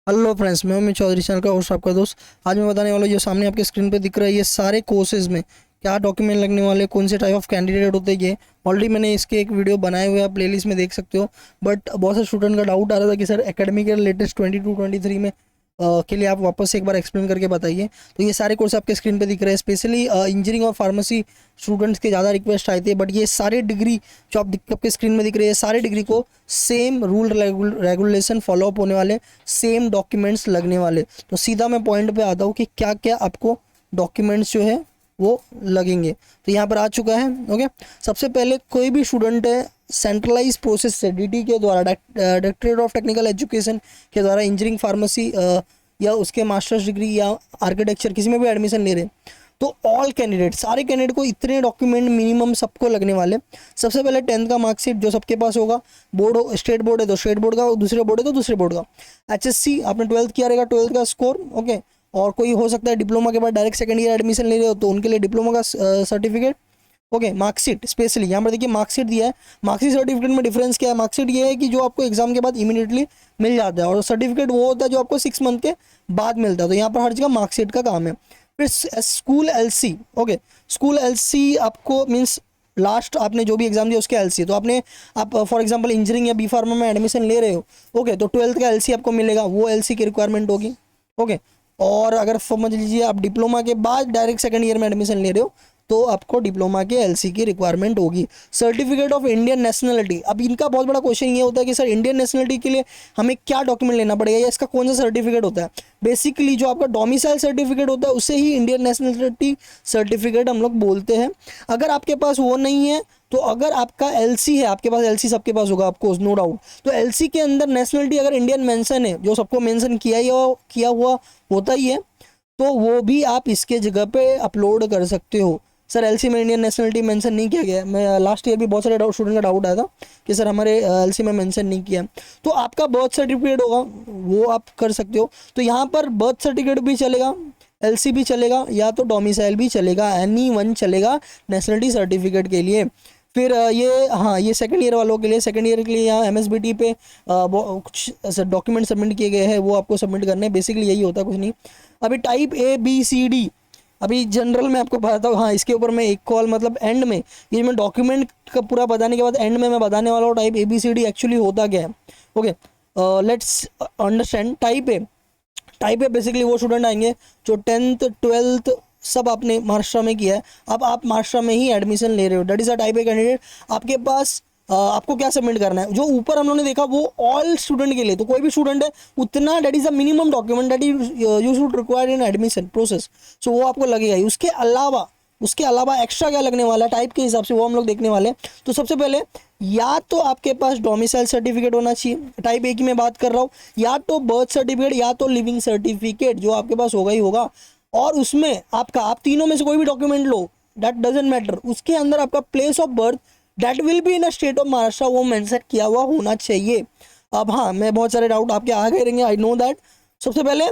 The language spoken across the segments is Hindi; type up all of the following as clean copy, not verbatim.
हेलो फ्रेंड्स, मैं अमित चौधरी, चैनल का होस्ट आपका दोस्त। आज मैं बताने वाला हूँ, जो सामने आपके स्क्रीन पे दिख रहा है, ये सारे कोर्सेज में क्या डॉक्यूमेंट लगने वाले, कौन से टाइप ऑफ कैंडिडेट होते हैं। ये ऑलरेडी मैंने इसके एक वीडियो बनाए हुए हैं, प्लेलिस्ट में देख सकते हो। बट बहुत से स्टूडेंट का डाउट आ रहा था कि सर एकेडमिक ईयर लेटेस्ट 22-23 में के लिए आप वापस से एक बार एक्सप्लेन करके बताइए। तो ये सारे कोर्स आपके स्क्रीन पे दिख रहे हैं। स्पेशली इंजीनियरिंग और फार्मेसी स्टूडेंट्स के ज़्यादा रिक्वेस्ट आए थे। बट ये सारे डिग्री जो आपके स्क्रीन में दिख रही है, सारे डिग्री को same rule regulation follow up होने वाले, सेम डॉक्यूमेंट्स लगने वाले। तो सीधा मैं पॉइंट पे आता हूँ कि क्या क्या आपको डॉक्यूमेंट्स जो है वो लगेंगे। तो यहाँ पर आ चुका है। ओके, सबसे पहले कोई भी स्टूडेंट है सेंट्रलाइज प्रोसेस से डीटी के द्वारा, डायरेक्टरेट ऑफ टेक्निकल एजुकेशन के द्वारा इंजीनियरिंग फार्मेसी या उसके मास्टर्स डिग्री या आर्किटेक्चर किसी में भी एडमिशन ले रहे हैं, तो ऑल कैंडिडेट, सारे कैंडिडेट को इतने डॉक्यूमेंट मिनिमम सबको लगने वाले। सबसे पहले 10th का मार्कशीट जो सबके पास होगा। बोर्ड स्टेट बोर्ड है तो स्टेट बोर्ड का, दूसरे बोर्ड है तो दूसरे बोर्ड का। एचएससी आपने 12th किया रहेगा, 12th का स्कोर। ओके, और कोई हो सकता है डिप्लोमा के बाद डायरेक्ट सेकंड ईयर एडमिशन ले रहे हो तो उनके लिए डिप्लोमा का सर्टिफिकेट। ओके, मार्कशीट स्पेशली यहाँ पर देखिए मार्कशीट दिया है। मार्कशीट सर्टिफिकेट में डिफरेंस क्या है? मार्कशीट ये है कि जो आपको एग्जाम के बाद इमीडिएटली मिल जाता है, और सर्टिफिकेट वो होता है जो आपको 6 मंथ के बाद मिलता है। तो यहाँ पर हर जगह मार्कशीट का काम है। फिर school LC. Okay, school LC आपको मीन्स लास्ट आपने जो भी एग्जाम दिया उसके एलसी। तो आप फॉर एग्जांपल इंजीनियरिंग या बी फार्मा में एडमिशन ले रहे हो, ओके, तो 12th का एलसी आपको मिलेगा, वो एलसी की रिक्वायरमेंट होगी। ओके, और अगर समझ लीजिए आप डिप्लोमा के बाद डायरेक्ट सेकंड ईयर में एडमिशन ले रहे हो तो आपको डिप्लोमा के एलसी की रिक्वायरमेंट होगी। सर्टिफिकेट ऑफ इंडियन नेशनलिटी, अब इनका बहुत बड़ा क्वेश्चन ये होता है कि सर इंडियन नेशनलिटी के लिए हमें क्या डॉक्यूमेंट लेना पड़ेगा या इसका कौन सा सर्टिफिकेट होता है। बेसिकली जो आपका डोमिसाइल सर्टिफिकेट होता है उसे ही इंडियन नेशनलिटी सर्टिफिकेट हम लोग बोलते हैं। अगर आपके पास वो नहीं है, तो अगर आपका एलसी है, आपके पास एलसी सबके पास होगा आपको, नो डाउट, तो एलसी के अंदर नेशनलिटी अगर इंडियन मेंशन है, जो सबको मेंशन किया हुआ होता ही है, तो वो भी आप इसके जगह पे अपलोड कर सकते हो। सर एलसी में इंडियन नेशनलिटी मेंशन नहीं किया गया है। मैं लास्ट ईयर भी बहुत सारे स्टूडेंट का डाउट आया था कि सर हमारे एलसी में मेंशन नहीं किया। तो आपका बर्थ सर्टिफिकेट होगा, वो आप कर सकते हो। तो यहाँ पर बर्थ सर्टिफिकेट भी चलेगा, एलसी भी चलेगा, या तो डोमिसाइल भी चलेगा, एनी वन चलेगा नेशनलिटी सर्टिफिकेट के लिए। फिर ये सेकंड ईयर वालों के लिए, सेकंड ईयर के लिए यहाँ एमएसबीटी पे कुछ डॉक्यूमेंट सबमिट किए गए हैं, वो आपको सबमिट करने हैं। बेसिकली यही होता है, कुछ नहीं। अभी टाइप ABCD, अभी जनरल में आपको बताता हूँ। हाँ, इसके ऊपर मैं एक कॉल मतलब एंड में, ये मैं डॉक्यूमेंट का पूरा बताने के बाद एंड में मैं बताने वाला हूँ टाइप ABCD एक्चुअली होता क्या है। Okay, let's understand type A basically वो स्टूडेंट आएंगे जो 10th 12th सब आपने महाराष्ट्र में किया है। अब आप महाराष्ट्र में ही एडमिशन ले रहे हो, that is a type a candidate. आपके पास आपको क्या सबमिट करना है, जो ऊपर हम लोगों ने देखा वो ऑल स्टूडेंट के लिए। तो कोई भी स्टूडेंट है उतना, that is a minimum document that you should require in admission process. So वो आपको लगेगा ही। उसके अलावा एक्स्ट्रा क्या लगने वाला है टाइप के हिसाब से, वो हम लोग देखने वाले हैं। तो सबसे पहले या तो आपके पास डोमिसाइल सर्टिफिकेट होना चाहिए, टाइप ए की मैं बात कर रहा हूँ, या तो बर्थ सर्टिफिकेट या तो लिविंग सर्टिफिकेट, जो आपके पास होगा ही होगा। और उसमें आप तीनों में से कोई भी document low, that doesn't matter. उसके अंदर आपका place of birth that will be in a state of Maharashtra, वो मेंशन किया हुआ होना चाहिए। अब हाँ, मैं बहुत सारे डाउट आपके आ गए रहेंगे, आई नो दैट। सबसे पहले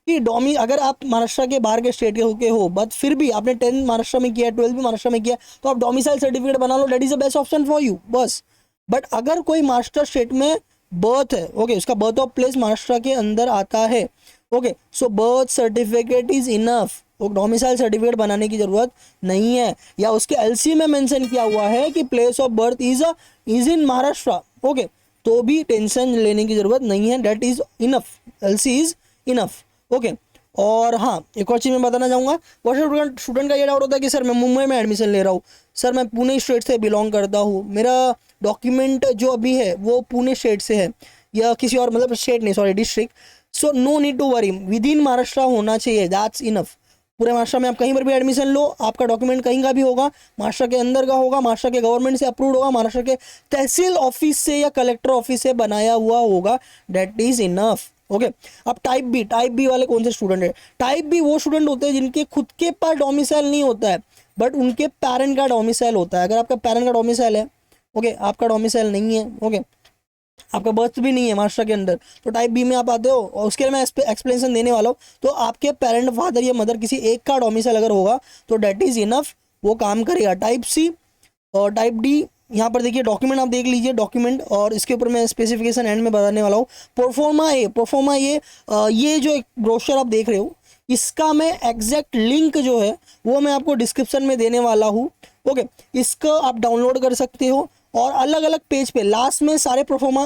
कि अगर आप महाराष्ट्र के बाहर के स्टेट के हो बट फिर भी आपने 10 महाराष्ट्र में किया, 12 भी महाराष्ट्र में किया, तो आप डोमिसाइल सर्टिफिकेट बना लो, that is the best option for you, बस। बट अगर कोई महाराष्ट्र स्टेट में बर्थ है, ओके, उसका बर्थ ऑफ प्लेस महाराष्ट्र के अंदर आता है, okay, so birth certificate is enough, वो डोमिसाइल सर्टिफिकेट बनाने की जरूरत नहीं है। या उसके एलसी में मेंशन किया हुआ है कि place of birth is in Maharashtra, okay, तो भी टेंशन लेने की जरूरत नहीं है, that is enough, LC is enough. Okay, और हाँ, एक और चीज़ मैं बताना चाहूँगा। बहुत स्टूडेंट का ये डाउट होता है कि सर मैं मुंबई में एडमिशन ले रहा हूँ, सर मैं पुणे स्टेट से बिलोंग करता हूँ, मेरा डॉक्यूमेंट जो अभी है वो पुणे स्टेट से है या किसी और मतलब स्टेट नहीं, sorry, district. So no need to worry, within Maharashtra होना चाहिए, दैट्स इनफ। पूरे महाराष्ट्र में आप कहीं पर भी एडमिशन लो, आपका डॉक्यूमेंट कहीं का भी होगा, महाराष्ट्र के अंदर का होगा, महाराष्ट्र के गवर्नमेंट से अप्रूव्ड होगा, महाराष्ट्र के तहसील ऑफिस से या कलेक्टर ऑफिस से बनाया हुआ होगा, दैट इज इनफ। ओके, अब टाइप बी वाले कौन से स्टूडेंट है? टाइप बी वो स्टूडेंट होते हैं जिनके खुद के पास डोमिसाइल नहीं होता है, बट उनके पेरेंट का डोमिसाइल होता है। अगर आपका पेरेंट का डोमिसाइल है, ओके, आपका डोमिसाइल नहीं है, ओके, आपका बर्थ भी नहीं है महाराष्ट्र के अंदर, तो टाइप बी में आप आते हो, और उसके लिए मैं एक्सप्लेनेशन देने वाला हूँ। तो आपके पेरेंट, फादर या मदर किसी एक का डोमिसाइल अगर होगा तो डेट इज इनफ, वो काम करेगा। टाइप सी और टाइप डी यहाँ पर देखिए डॉक्यूमेंट आप देख लीजिए डॉक्यूमेंट, और इसके ऊपर मैं स्पेसिफिकेशन एंड में बताने वाला हूँ। प्रोफोर्मा ये जो एक ब्रोशर आप देख रहे हो, इसका मैं एग्जैक्ट लिंक जो है वो मैं आपको डिस्क्रिप्शन में देने वाला हूँ। ओके, इसको आप डाउनलोड कर सकते हो, और अलग अलग पेज पे लास्ट में सारे प्रोफोर्मा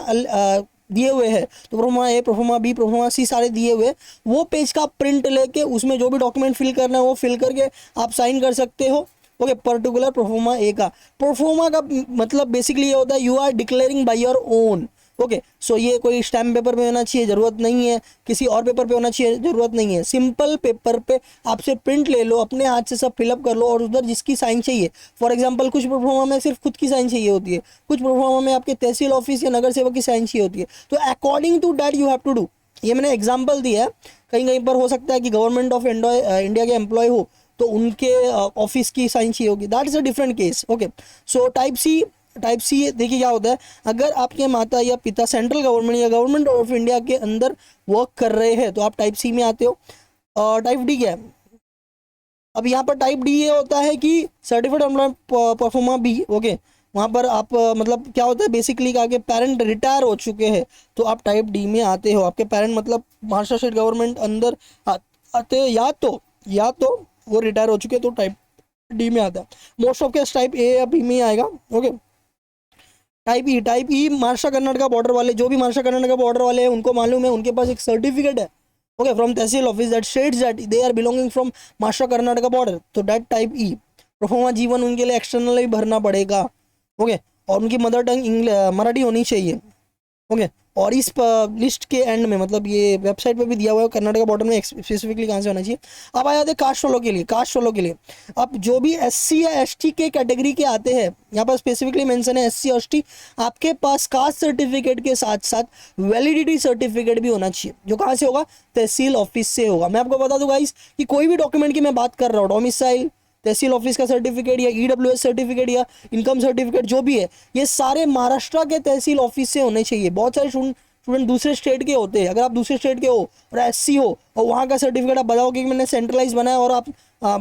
दिए हुए हैं, तो प्रोफोर्मा ए, प्रोफोर्मा बी, प्रोफोर्मा सी सारे दिए हुए, वो पेज का प्रिंट लेके उसमें जो भी डॉक्यूमेंट फिल करना है वो फिल करके आप साइन कर सकते हो। ओके, पर्टिकुलर प्रोफोर्मा ए का। प्रोफोर्मा का मतलब बेसिकली ये होता है you are declaring by your own. Okay, so ये कोई स्टैम्प पेपर पे होना चाहिए, जरूरत नहीं है, किसी और पेपर पे होना चाहिए, जरूरत नहीं है, सिंपल पेपर पे आपसे प्रिंट ले लो, अपने हाथ से सब फिलअप कर लो, और उधर जिसकी साइन चाहिए, फॉर एग्जांपल कुछ प्रोफोर्मा में सिर्फ खुद की साइन चाहिए होती है, कुछ प्रोफोर्मा में आपके तहसील ऑफिस या नगर सेवक की साइन चाहिए होती है, तो according to that you have to do. ये मैंने एग्जाम्पल दिया है, कहीं कहीं पर हो सकता है कि गवर्नमेंट ऑफ इंडिया के एम्प्लॉय हो तो उनके ऑफिस की साइन चाहिए होगी, that is a different case. Okay, so type C देखिए क्या होता है, अगर आपके माता या पिता सेंट्रल गवर्नमेंट या गवर्नमेंट ऑफ इंडिया के अंदर वर्क कर रहे हैं तो आप टाइप सी में आते हो। टाइप डी क्या है, अब यहाँ पर टाइप डी ये होता है कि certificate employ proforma B. Okay, वहाँ पर आप मतलब क्या होता है बेसिकली, आगे पेरेंट रिटायर हो चुके हैं तो आप टाइप डी में आते हो। आपके पेरेंट मतलब महाराष्ट्र स्टेट गवर्नमेंट अंदर आते हैं, या तो वो रिटायर हो चुके हैं तो टाइप डी में आता है। Most of case type A या बी में आएगा। ओके, टाइप ई महाराष्ट्र कर्नाटक बॉर्डर वाले, जो भी महाराष्ट्र कर्नाटक बॉर्डर वाले हैं उनको मालूम है, उनके पास एक सर्टिफिकेट है okay from tehsil office that states that they are belonging from Maharashtra Karnataka border, तो दैट टाइप ई। प्रोफोर्मा जीवन उनके लिए एक्सटर्नल ही भरना पड़ेगा। ओके, और उनकी मदर टंग मराठी होनी चाहिए। ओके, और इस लिस्ट के एंड में मतलब ये वेबसाइट पे भी दिया हुआ है कर्नाटक बॉर्डर में स्पेसिफिकली कहाँ से होना चाहिए। अब आ जाते हैं कास्ट वालों के लिए। अब जो भी एससी या एसटी के कैटेगरी के आते हैं, यहाँ पर स्पेसिफिकली मेंशन है एससी और एसटी, आपके पास कास्ट सर्टिफिकेट के साथ साथ वैलिडिटी सर्टिफिकेट भी होना चाहिए, जो कहाँ से होगा, तहसील ऑफिस से होगा। मैं आपको बता दूँ गाइस कि कोई भी डॉक्यूमेंट की मैं बात कर रहा हूँ, डोमिसाइल, तहसील ऑफिस का सर्टिफिकेट या ईडब्ल्यूएस सर्टिफिकेट या इनकम सर्टिफिकेट जो भी है, ये सारे महाराष्ट्र के तहसील ऑफिस से होने चाहिए। बहुत सारे स्टूडेंट दूसरे स्टेट के होते हैं, अगर आप दूसरे स्टेट के हो और एससी हो और वहाँ का सर्टिफिकेट आप बताओगे कि मैंने सेंट्रलाइज बनाया और आप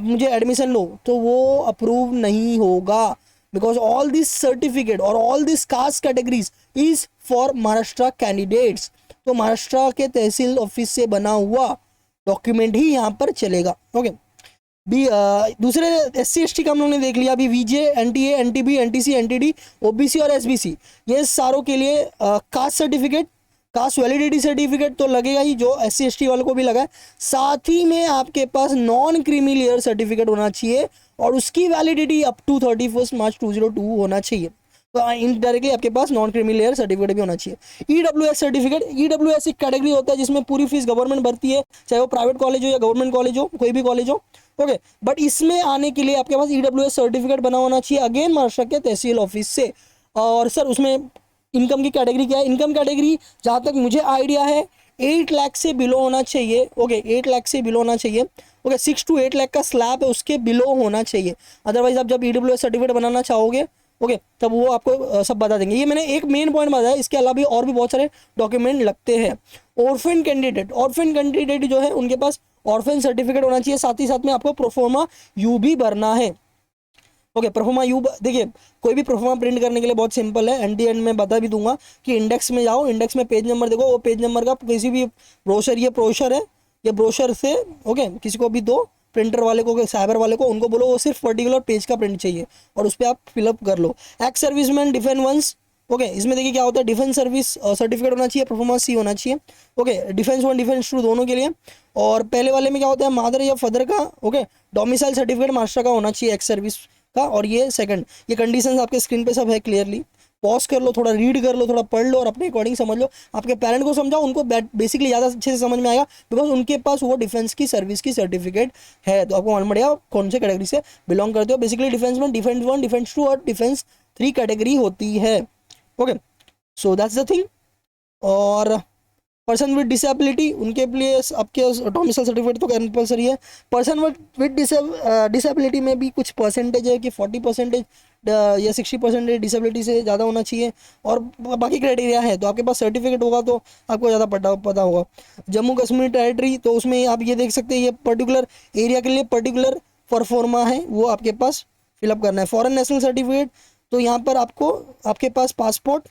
मुझे एडमिशन लो, तो वो अप्रूव नहीं होगा, बिकॉज ऑल दिस सर्टिफिकेट और all this caste categories is for Maharashtra candidates. तो महाराष्ट्र के तहसील ऑफिस से बना हुआ डॉक्यूमेंट ही यहाँ पर चलेगा। ओके, दूसरे एससी एसटी का हम लोगों ने देख लिया। अभी VJ, NTA, NTB, NTC, NTD, OBC और एसबीसी, ये सारों के लिए caste certificate, caste validity certificate तो लगेगा ही, जो एससी एसटी वालों को भी लगा है। साथ ही में आपके पास नॉन क्रीमी लेयर सर्टिफिकेट होना चाहिए और उसकी वैलिडिटी अप टू 31 मार्च 2002 होना चाहिए। तो इनडायरेक्टली आपके पास नॉन क्रीमी लेयर सर्टिफिकेट भी होना चाहिए। ईडब्ल्यूएस सर्टिफिकेट, ईडब्ल्यूएस एक कैटेगरी होता है जिसमें पूरी फीस गवर्नमेंट भरती है, चाहे वो प्राइवेट कॉलेज हो या गवर्नमेंट कॉलेज हो, कोई भी कॉलेज हो। ओके, बट इसमें आने के लिए आपके पास ईडब्ल्यूएस सर्टिफिकेट बना होना चाहिए, अगेन महाराष्ट्र के तहसील ऑफिस से। और सर उसमें इनकम की कैटेगरी क्या है, इनकम कैटेगरी जहाँ तक मुझे आइडिया है 8 लाख से बिलो होना चाहिए। ओके, 8 लाख से बिलो होना चाहिए। ओके, 6 to 8 लाख का स्लैब है, उसके बिलो होना चाहिए। अदरवाइज आप जब ईडब्ल्यूएस सर्टिफिकेट बनाना चाहोगे ओके तब वो आपको सब बता देंगे। ये मैंने एक मेन पॉइंट बताया, इसके अलावा भी और भी बहुत सारे डॉक्यूमेंट लगते हैं। ऑर्फन कैंडिडेट जो है उनके पास ऑर्फन सर्टिफिकेट होना चाहिए, साथ ही साथ में आपको प्रोफोर्मा यू भी भरना है। ओके, प्रोफोर्मा यू देखिए, कोई भी प्रोफोर्मा प्रिंट करने के लिए बहुत सिंपल है, एंड में बता भी दूंगा कि इंडेक्स में जाओ, इंडेक्स में पेज नंबर देखो, वो पेज नंबर का किसी भी ब्रोशर, ये ब्रोशर है, ये ब्रोशर से ओके किसी को भी दो, प्रिंटर वाले को, साइबर वाले को, उनको बोलो वो सिर्फ पर्टिकुलर पेज का प्रिंट चाहिए और उस पर आप फिलअप कर लो। Ex serviceman defence ones, okay इसमें देखिए क्या होता है, डिफेंस सर्विस सर्टिफिकेट होना चाहिए, परफॉर्मेंस सी होना चाहिए। ओके, डिफेंस 1 डिफेंस 2 दोनों के लिए। और पहले वाले में क्या होता है, मदर या फादर का ओके डोमिसाइल सर्टिफिकेट महाराष्ट्र का होना चाहिए एक्स सर्विस का। और ये सेकंड, ये कंडीशंस आपके स्क्रीन पे सब है क्लियरली, पॉज कर लो, थोड़ा रीड कर लो, थोड़ा पढ़ लो और अपने अकॉर्डिंग समझ लो। आपके पेरेंट को समझाओ, उनको बेसिकली ज़्यादा अच्छे से समझ में आएगा, बिकॉज उनके पास वो डिफेंस की सर्विस की सर्टिफिकेट है, तो आपको मालूम पड़ेगा कौन से कैटेगरी से बिलोंग करते हो। बेसिकली डिफेंस में डिफेंस 1 डिफेंस 2 और डिफेंस 3 कैटेगरी होती है। Okay, so that's the thing. और पर्सन विद डिसेबिलिटी, उनके लिए आपके डोमिसाइल सर्टिफिकेट तो कंपलसरी है। पर्सन विद डिसेबिलिटी में भी कुछ परसेंटेज है कि 40% या 60% डिसेबिलिटी से ज़्यादा होना चाहिए, और बाकी क्राइटेरिया है, तो आपके पास सर्टिफिकेट होगा तो आपको ज़्यादा पता होगा। जम्मू कश्मीर टेरिटरी, तो उसमें आप ये देख सकते हैं, ये पर्टिकुलर एरिया के लिए पर्टिकुलर परफॉर्मा है, वो आपके पास फिलअप करना है। फॉरेन नेशनल सर्टिफिकेट, तो यहाँ पर आपको आपके पास पासपोर्ट,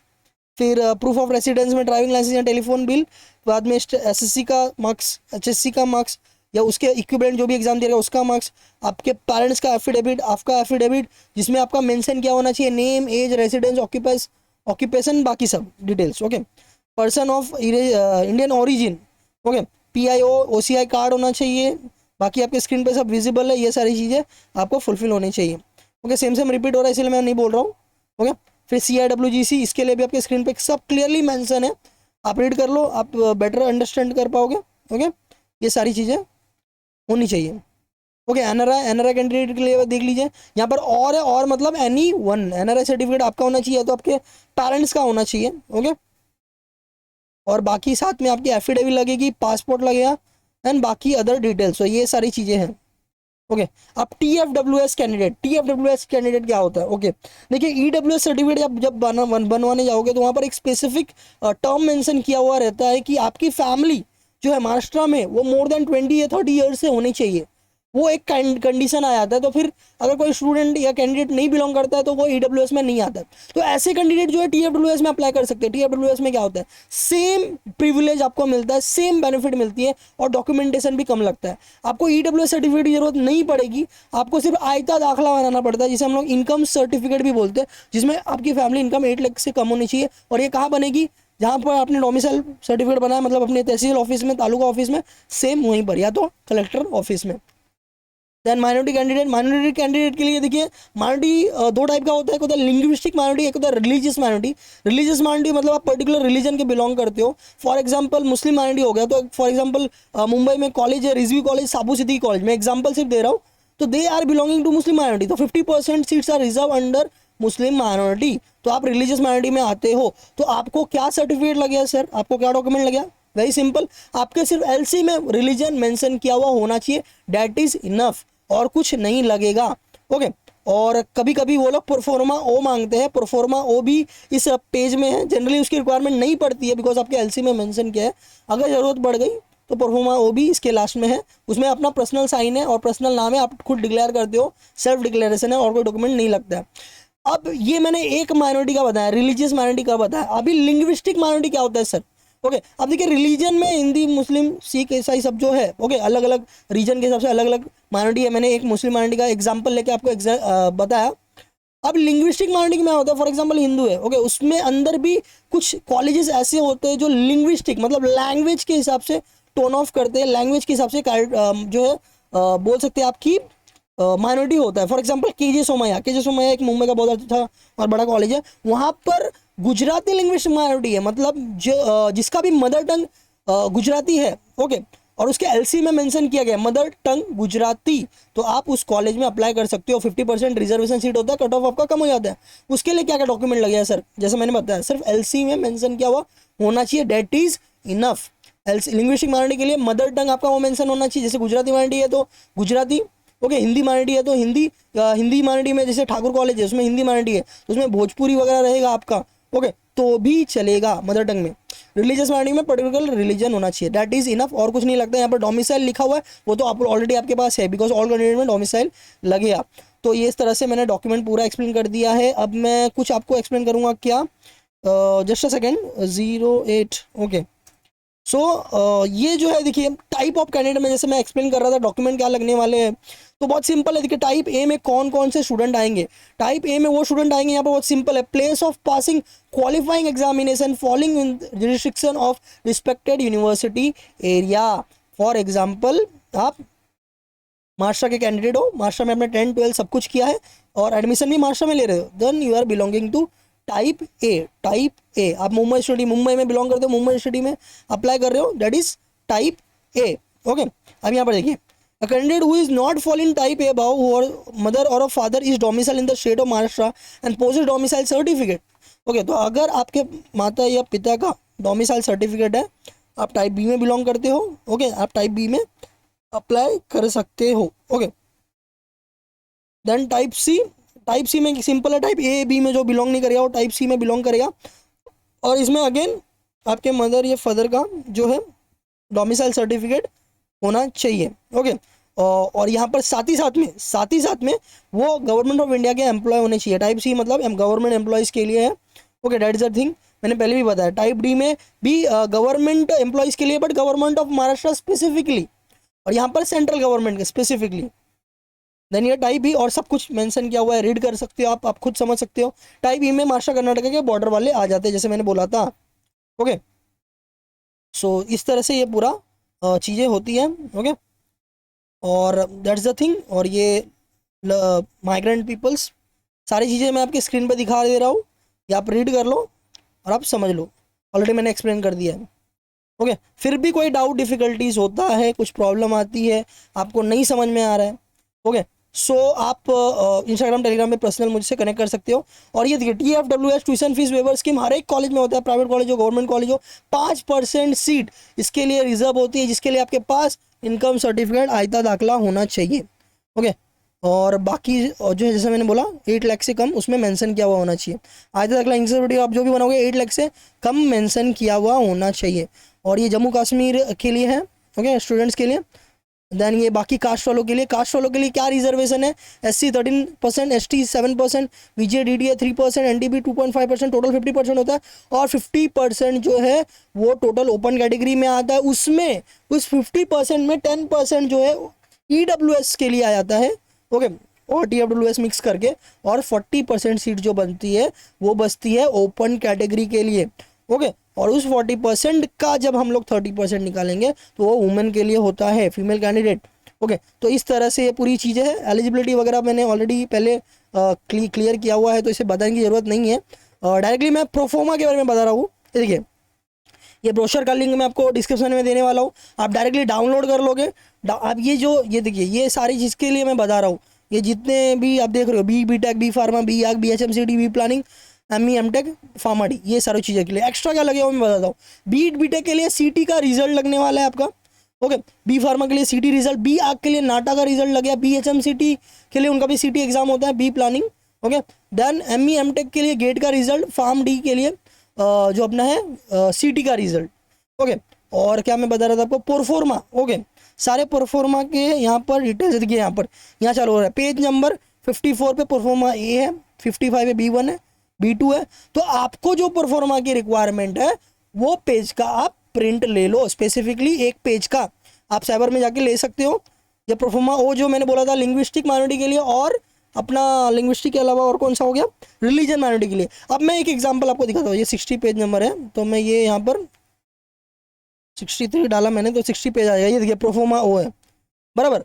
फिर प्रूफ ऑफ रेसिडेंस में ड्राइविंग लाइसेंस या टेलीफोन बिल, बाद में एसएससी का मार्क्स, एचएससी का मार्क्स या उसके इक्विवेलेंट जो भी एग्जाम दिया उसका मार्क्स, आपके पेरेंट्स का एफिडेविट, आपका एफिडेविट जिसमें आपका मेंशन क्या होना चाहिए, नेम, एज, रेसिडेंस, ऑक्यूपेशन, बाकी सब details. Okay, person of Indian origin, okay, PIO OCI card होना चाहिए। बाकी आपके स्क्रीन पे सब विजिबल है, ये सारी चीज़ें आपको फुलफिल होनी चाहिए। ओके, सेम रिपीट हो रहा है इसलिए मैं नहीं बोल रहा हूँ। ओके, फिर CIWGC, इसके लिए भी आपके स्क्रीन पे सब क्लियरली मेंशन है, आप रीड कर लो, आप बेटर अंडरस्टैंड कर पाओगे। ओके, ये सारी चीज़ें होनी चाहिए। ओके, एनआरआई कैंडिडेट के लिए देख लीजिए, यहाँ पर और है, और मतलब एनी वन एनआरआई सर्टिफिकेट आपका होना चाहिए, तो आपके पेरेंट्स का होना चाहिए। ओके, और बाकी साथ में आपकी एफिडेविट लगेगी, पासपोर्ट लगेगा एंड बाकी अदर डिटेल्स, तो ये सारी चीज़ें हैं। ओके, अब TFWS कैंडिडेट क्या होता है? ओके, देखिए EWS सर्टिफिकेट आप जब बनवाने जाओगे तो वहाँ पर एक स्पेसिफिक टर्म मेंशन किया हुआ रहता है कि आपकी फैमिली जो है महाराष्ट्र में वो मोर देन 20 या 30 ईयर्स से होनी चाहिए, वो एक कंडीशन आ जाता है। तो फिर अगर कोई स्टूडेंट या कैंडिडेट नहीं बिलोंग करता है तो वो EWS में नहीं आता है, तो ऐसे कैंडिडेट जो है TFWS में अप्लाई कर सकते हैं। TFWS में क्या होता है, सेम प्रिविलेज आपको मिलता है, सेम बेनिफिट मिलती है और डॉक्यूमेंटेशन भी कम लगता है। आपको EWS सर्टिफिकेट की जरूरत नहीं पड़ेगी, आपको सिर्फ आयता दाखला बनाना पड़ता है, जिसे हम लोग इनकम सर्टिफिकेट भी बोलते हैं, जिसमें आपकी फैमिली इनकम 8 लाख से कम होनी चाहिए। और ये कहाँ बनेगी, जहाँ पर आपने डोमिसाइल सर्टिफिकेट बनाया, मतलब अपने तहसील ऑफिस में, तालुका ऑफिस में, सेम वहीं पर, या तो कलेक्टर ऑफिस में। देन माइनॉरिटी कैंडिडेट के लिए देखिए, माइनॉरिटी दो टाइप का होता है, एक होता है लिंग्विस्टिक माइनॉरिटी, एक होता है रिलीजियस माइनॉरिटी। रिलीजियस माइनॉरिटी मतलब आप पर्टिकुलर रिलीजन के बिलोंग करते हो, फॉर एग्जांपल मुस्लिम माइनॉरिटी हो गया, तो फॉर एग्जांपल मुंबई में कॉलेज है रिजवी कॉलेज, साबू सिद्दीकी कॉलेज, मैं एग्जांपल सिर्फ दे रहा हूँ, तो they are belonging to Muslim minority, तो 50% seats are reserve under Muslim minority. तो आप रिलीजियस माइनॉरिटी में आते हो, तो आपको क्या सर्टिफिकेट लग गया सर, आपको क्या डॉक्यूमेंट लग गया? वेरी सिंपल, आपके सिर्फ LC में रिलीजन मेंशन किया हुआ होना चाहिए, दैट इज इनफ, और कुछ नहीं लगेगा। ओके, और कभी कभी वो लोग प्रोफोर्मा ओ मांगते हैं, प्रोफोर्मा ओ भी इस पेज में है, जनरली उसकी रिक्वायरमेंट नहीं पड़ती है बिकॉज आपके LC में मेंशन किया है। अगर जरूरत पड़ गई तो प्रोफोर्मा ओ भी इसके लास्ट में है, उसमें अपना पर्सनल साइन है और पर्सनल नाम है, आप खुद डिक्लेयर करते हो, सेल्फ डिक्लेरेशन है और कोई डॉक्यूमेंट नहीं लगता है। अब ये मैंने एक माइनॉरिटी का बताया, रिलीजियस माइनॉरिटी का बताया, अभी लिंग्विस्टिक माइनॉरिटी क्या होता है सर? ओके, अब देखिए रिलीजन में हिंदी, मुस्लिम, सिख, ईसाई सब जो है, ओके, अलग अलग रीजन के हिसाब से अलग अलग माइनॉरिटी है। मैंने एक मुस्लिम माइनॉरिटी का एग्जांपल लेके आपको बताया। अब लिंग्विस्टिक माइनॉरिटी में होता है, फॉर एग्जांपल हिंदू है, ओके, उसमें अंदर भी कुछ कॉलेजेस ऐसे होते हैं जो लिंग्विस्टिक मतलब लैंग्वेज के हिसाब से टोन ऑफ करते हैं, लैंग्वेज के हिसाब से जो है बोल सकते हैं आपकी माइनॉरिटी होता है। फॉर एग्जांपल KJ सोमैया एक मुंबई का बहुत अच्छा और बड़ा कॉलेज है, वहाँ पर गुजराती लिंग्विस्टिक माइनॉरिटी है, मतलब जो जिसका भी मदर टंग गुजराती है, ओके, और उसके LC में मेंशन किया गया मदर टंग गुजराती, तो आप उस कॉलेज में अप्लाई कर सकते हो। 50% रिजर्वेशन सीट होता है, कट ऑफ आपका कम हो जाता है। उसके लिए क्या क्या डॉक्यूमेंट लगेगा सर? जैसे मैंने बताया, सिर्फ LC में मेंशन किया हुआ होना चाहिए, date is enough. Linguistic minority के लिए मदर टंग आपका वो मेंशन होना चाहिए, जैसे गुजराती माइनॉरिटी है तो गुजराती, ओके, हिंदी माइनॉरिटी है तो हिंदी, हिंदी माइनॉरिटी में जैसे ठाकुर कॉलेज है उसमें हिंदी माइनॉरिटी है तो उसमें भोजपुरी वगैरह रहेगा आपका, ओके, तो भी चलेगा मदर टंग में। रिलीजियस माइनॉरिटी में पर्टिकुलर रिलीजन होना चाहिए, दैट इज इनफ, और कुछ नहीं लगता। यहाँ पर डोमिसाइल लिखा हुआ है, वो तो आप ऑलरेडी आपके पास है बिकॉज ऑल कैंडिडेट में डोमिसाइल लगेगा। तो ये इस तरह से मैंने डॉक्यूमेंट पूरा एक्सप्लेन कर दिया है। अब मैं कुछ आपको एक्सप्लेन करूँगा, क्या, just a second, 08, okay. So ये जो है देखिए टाइप ऑफ कैंडिडेट में, जैसे मैं एक्सप्लेन कर रहा था डॉक्यूमेंट क्या लगने वाले हैं, तो बहुत सिंपल है। देखिए टाइप ए में कौन कौन से स्टूडेंट आएंगे, टाइप ए में वो स्टूडेंट आएंगे, यहाँ पर बहुत सिंपल है, place of passing qualifying examination following in jurisdiction of respected university area. For example आप महाराष्ट्र के कैंडिडेट हो, महाराष्ट्र में आपने 10, 12 सब कुछ किया है और एडमिशन भी महाराष्ट्र में ले रहे हो, then you are belonging to type A. आप मुंबई में बिलोंग करते हो, मुंबई यूनिवर्सिटी में अप्लाई कर रहे हो, that is type A, okay. अब यहाँ पर देखिए, a candidate who is not fall in type A above, who mother or a father is domicile in the state of Maharashtra and possess domicile certificate, okay, तो अगर आपके माता या पिता का डोमिसाइल सर्टिफिकेट है, आप टाइप बी में बिलोंग करते हो, ओके, आप टाइप बी में अप्लाई कर सकते हो, ओके। देन टाइप सी में सिंपल है, टाइप ए बी में जो बिलोंग नहीं करेगा वो टाइप सी में बिलोंग करेगा, और इसमें अगेन आपके मदर या फादर का जो है डोमिसाइल सर्टिफिकेट होना चाहिए, ओके। और यहाँ पर साथ ही साथ में वो गवर्नमेंट ऑफ इंडिया के एम्प्लॉय होने चाहिए। टाइप सी मतलब गवर्नमेंट एम्प्लॉयज़ के लिए है। Okay, that is the thing, मैंने पहले भी बताया। टाइप डी में भी गवर्नमेंट एम्प्लॉयज़ के लिए, but government of Maharashtra specifically, और यहाँ पर सेंट्रल गवर्नमेंट के स्पेसिफिकली। देन ये टाइप ई, और सब कुछ मेंशन किया हुआ है, रीड कर सकते हो आप खुद समझ सकते हो। टाइप ई में महाराष्ट्र कर्नाटक के बॉर्डर वाले आ जाते हैं, जैसे मैंने बोला था। ओके, सो इस तरह से ये पूरा चीज़ें होती हैं। ओके, और दैट्स द थिंग। और ये माइग्रेंट पीपल्स, सारी चीज़ें मैं आपकी स्क्रीन पे दिखा दे रहा हूँ, या आप रीड कर लो और आप समझ लो। ऑलरेडी मैंने एक्सप्लेन कर दिया है। ओके, फिर भी कोई डाउट डिफिकल्टीज होता है, कुछ प्रॉब्लम आती है, आपको नहीं समझ में आ रहा है, ओके, सो आप इंस्टाग्राम टेलीग्राम में पर्सनल मुझसे कनेक्ट कर सकते हो। और ये देखिए, TFWS tuition fee waiver scheme हर एक कॉलेज में होता है, प्राइवेट कॉलेज हो गवर्नमेंट कॉलेज हो। 5% सीट इसके लिए रिजर्व होती है, जिसके लिए आपके पास इनकम सर्टिफिकेट आयता दाखला होना चाहिए। ओके, और बाकी जो है जैसे मैंने बोला 8 लाख से कम उसमें मेंशन किया हुआ होना चाहिए। आयता दाखला इनकम वीडियो आप जो भी बनाओगे 8 लाख से कम मेंशन किया हुआ होना चाहिए। और ये जम्मू कश्मीर के लिए है, ओके, स्टूडेंट्स के लिए। देन ये बाकी कास्ट वालों के लिए, क्या रिजर्वेशन है, SC 13%, ST 7%, VJ DDA 3%, NDB 2.5%, total 50% होता है। और 50% जो है वो टोटल ओपन कैटेगरी में आता है। उसमें उस 50% में 10% जो है EWS के लिए आ जाता है, ओके, और TWS मिक्स करके। और 40% सीट जो बनती है वो बचती है ओपन कैटेगरी के लिए, ओके। और उस 40% का जब हम लोग 30% निकालेंगे तो वो वुमेन के लिए होता है, फीमेल कैंडिडेट, ओके। तो इस तरह से ये पूरी चीज़ें हैं। एलिजिबिलिटी वगैरह मैंने ऑलरेडी पहले क्लियर किया हुआ है, तो इसे बताने की ज़रूरत नहीं है। डायरेक्टली मैं प्रोफोमा के बारे में बता रहा हूँ। देखिए, ये ब्रोशर का लिंक मैं आपको डिस्क्रिप्शन में देने वाला हूँ, आप डायरेक्टली डाउनलोड कर लोगे। आप ये देखिए, ये सारी चीज़ के लिए मैं बता रहा हूँ। ये जितने भी आप देख रहे हो, BTech, B फार्मा, B आग, BHMCD, B planning, ME MTech, pharma D, ये सारी चीज़ों के लिए एक्स्ट्रा क्या लगेगा मैं बताता हूँ। BTech के लिए CT का रिजल्ट लगने वाला है आपका, ओके। B फार्मा के लिए CT रिजल्ट, B आग के लिए नाटा का रिजल्ट लग गया, BHMCD के लिए उनका भी CT एग्जाम होता है, B planning, okay. Then ME MTech के लिए गेट का रिजल्ट, फार्म डी के लिए जो अपना है CT का रिजल्ट, ओके। और क्या मैं बता रहा था आपको, प्रोफोर्मा, ओके। सारे प्रोफोर्मा के यहाँ पर डिटेल्स देखिए, यहाँ चालू हो रहा है। पेज नंबर 54 पे प्रोफोर्मा A है, 55 पे B1 है, B2 है। तो आपको जो प्रोफोर्मा की रिक्वायरमेंट है वो पेज का आप प्रिंट ले लो, स्पेसिफिकली एक पेज का आप साइबर में जाके ले सकते हो। ये प्रोफोर्मा O जो मैंने बोला था लिंग्विस्टिक माइनॉरिटी के लिए, और अपना लिंग्विस्टिक के अलावा और कौन सा हो गया, रिलीजन माइनॉरिटी के लिए। अब मैं एक एग्जांपल आपको दिखाता हूँ। ये 60 पेज नंबर है, तो मैं ये यहाँ पर 63 डाला मैंने, तो 60 पेज आ जाएगा। ये देखिए प्रोफोर्मा O है, बराबर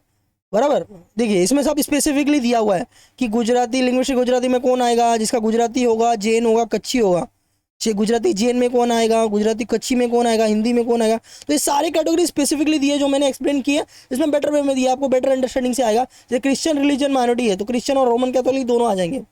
बराबर। देखिए इसमें सब स्पेसिफिकली दिया हुआ है कि गुजराती, लिंग्विस्टिक गुजराती में कौन आएगा, जिसका गुजराती होगा, जैन होगा, कच्ची होगा। गुजराती जैन में कौन आएगा, गुजराती कच्ची में कौन आएगा, हिंदी में कौन आएगा। तो ये सारी कैटेगरी स्पेसिफिकली दी है, जो मैंने एक्सप्लेन किया इसमें बेटर वे में दिया, आपको बेटर अंडरस्टैंडिंग से आएगा। जैसे क्रिश्चियन रिलीजन माइनॉरिटी है तो क्रिश्चियन और रोमन कैथोलिक दोनों आ जाएंगे,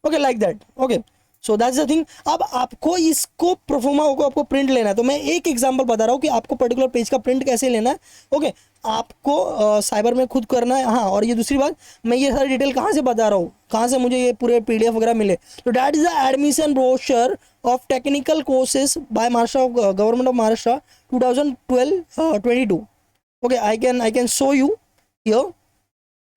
okay, like that, okay. So that's the thing. अब आपको इसको प्रोफोर्मा को आपको प्रिंट लेना है, तो मैं एक एग्जांपल बता रहा हूँ कि आपको पर्टिकुलर पेज का प्रिंट कैसे लेना है, ओके। आपको साइबर में खुद करना है, हाँ। और ये दूसरी बात, मैं ये सारी डिटेल कहाँ से बता रहा हूँ, कहाँ से मुझे ये पूरे PDF वगैरह मिले, तो that is the admission brochure of technical courses by Maharashtra government of Maharashtra 2012-22, okay. I can show you here,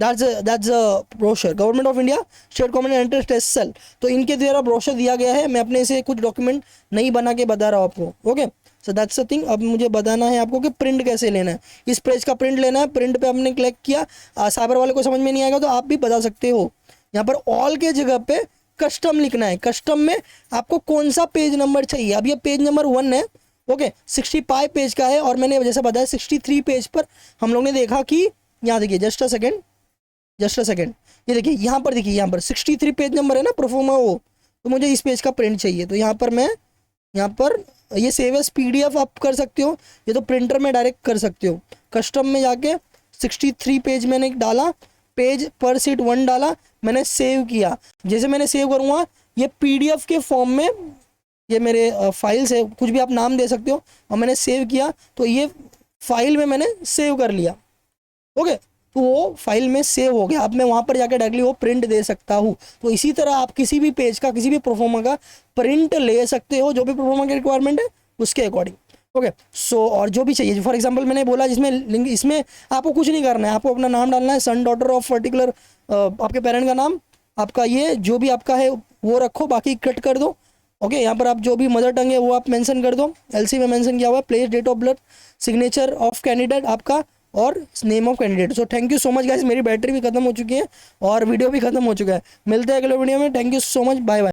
that's a brochure, government of India state government entrance test cell. तो इनके द्वारा ब्रोशर दिया गया है, मैं अपने से कुछ डॉक्यूमेंट नहीं बना के बता रहा हूँ आपको, okay. So that's the thing. अब मुझे बताना है आपको कि प्रिंट कैसे लेना है, इस पेज का प्रिंट लेना है। प्रिंट पे आपने क्लिक किया, साइबर वाले को समझ में नहीं आएगा तो आप भी बता सकते हो। यहाँ पर ऑल के जगह पे कस्टम लिखना है, कस्टम में आपको कौन सा पेज नंबर चाहिए। अब ये पेज नंबर 1 है, ओके, 65 पेज का है, और मैंने जैसे बताया 63 पेज पर हम लोग ने देखा कि, यहाँ देखिए जस्ट अ सेकेंड, ये देखिए यहाँ पर, देखिए यहाँ पर 63 पेज नंबर है ना प्रोफोर्मा वो, तो मुझे इस पेज का प्रिंट चाहिए। तो यहाँ पर मैं, यहाँ पर ये सेव एज PDF आप कर सकते हो, ये तो प्रिंटर में डायरेक्ट कर सकते हो। कस्टम में जाके 63 पेज मैंने डाला, पेज पर सीट 1 डाला, मैंने सेव किया। जैसे मैंने सेव करूँगा ये PDF के फॉर्म में, ये मेरे फाइल्स है, कुछ भी आप नाम दे सकते हो, और मैंने सेव किया तो ये फाइल में मैंने सेव कर लिया, ओके। तो वो फाइल में सेव हो गया। अब मैं वहाँ पर जाकर डायरेक्टली वो प्रिंट दे सकता हूँ। तो इसी तरह आप किसी भी पेज का, किसी भी प्रोफोर्मा का प्रिंट ले सकते हो, जो भी प्रोफोर्मा की रिक्वायरमेंट है उसके अकॉर्डिंग। ओके सो और जो भी चाहिए, फॉर एग्जांपल मैंने बोला जिसमें लिंक, इसमें आपको कुछ नहीं करना है, आपको अपना नाम डालना है, सन डॉटर ऑफ पर्टिकुलर आपके पेरेंट का नाम, आपका ये जो भी आपका है वो रखो, बाकी कट कर दो। ओके यहाँ पर आप जो भी मदर टंग है वो आप मेंशन कर दो, एलसी में मेंशन किया हुआ है, place, date of birth, signature of candidate आपका और name of candidate. So thank you so much guys, मेरी बैटरी भी खत्म हो चुकी है और वीडियो भी खत्म हो चुका है। मिलते हैं अगले वीडियो में, thank you so much, bye bye.